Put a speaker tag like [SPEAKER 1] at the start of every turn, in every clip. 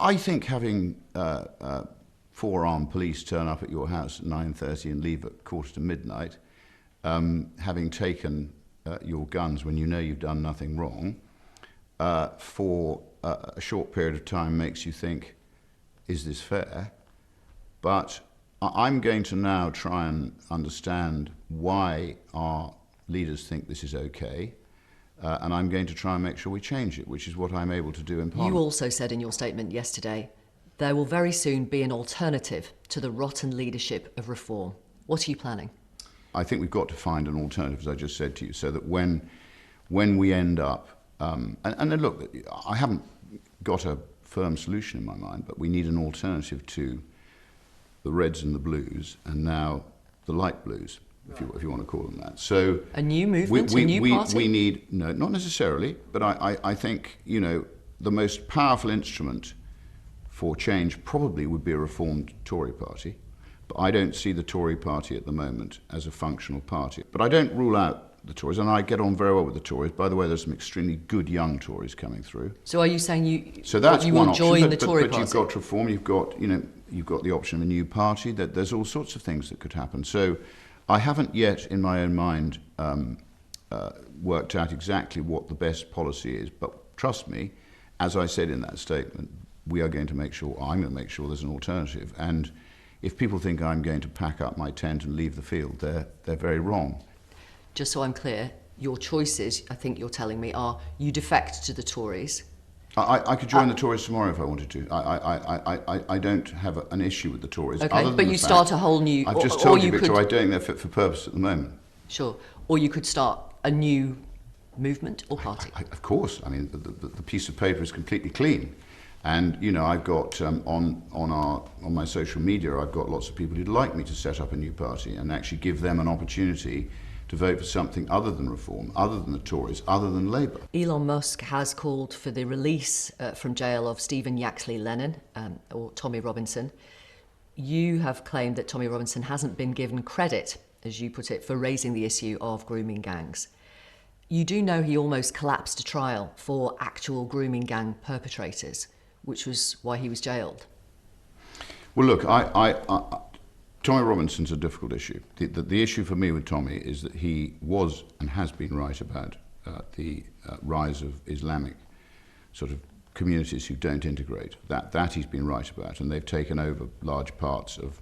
[SPEAKER 1] I think having four armed police turn up at your house at 9:30 and leave at 11:45, having taken your guns when you know you've done nothing wrong, for a short period of time makes you think, is this fair? But I'm going to now try and understand why our leaders think this is okay, and I'm going to try and make sure we change it, which is what I'm able to do in Parliament.
[SPEAKER 2] You also said in your statement yesterday, there will very soon be an alternative to the rotten leadership of reform. What are you planning?
[SPEAKER 1] I think we've got to find an alternative, as I just said to you, so that when we end up, and then look, I haven't got a firm solution in my mind, but we need an alternative to the Reds and the Blues, and now the light blues, if you want to call them that. So
[SPEAKER 2] a new movement, a new party?
[SPEAKER 1] We need, no, not necessarily, but I think, you know, the most powerful instrument for change probably would be a reformed Tory party. But I don't see the Tory party at the moment as a functional party. But I don't rule out the Tories, and I get on very well with the Tories. By the way, there's some extremely good young Tories coming through.
[SPEAKER 2] So are you saying you
[SPEAKER 1] will
[SPEAKER 2] join the Tory party?
[SPEAKER 1] But you've got to reform, you've got the option of a new party, that there's all sorts of things that could happen. So I haven't yet, in my own mind, worked out exactly what the best policy is. But trust me, as I said in that statement, I'm going to make sure there's an alternative. And if people think I'm going to pack up my tent and leave the field, they're very wrong.
[SPEAKER 2] Just so I'm clear, your choices, I think you're telling me, are you defect to the Tories.
[SPEAKER 1] I could join the Tories tomorrow if I wanted to. I don't have an issue with the Tories.
[SPEAKER 2] Okay, but you start a whole new...
[SPEAKER 1] I've just told you, Victor, I don't think they're fit for purpose at the moment.
[SPEAKER 2] Sure. Or you could start a new movement or party.
[SPEAKER 1] Of course. I mean, the piece of paper is completely clean. And, you know, I've got, on my social media, I've got lots of people who'd like me to set up a new party and actually give them an opportunity to vote for something other than reform, other than the Tories, other than Labour.
[SPEAKER 2] Elon Musk has called for the release from jail of Stephen Yaxley Lennon, or Tommy Robinson. You have claimed that Tommy Robinson hasn't been given credit, as you put it, for raising the issue of grooming gangs. You do know he almost collapsed a trial for actual grooming gang perpetrators, which was why he was jailed.
[SPEAKER 1] Well, look, Tommy Robinson's a difficult issue. The issue for me with Tommy is that he was and has been right about the rise of Islamic sort of communities who don't integrate. That he's been right about, and they've taken over large parts of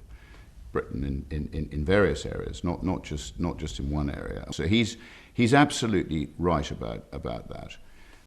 [SPEAKER 1] Britain in various areas, not just in one area. So he's absolutely right about that.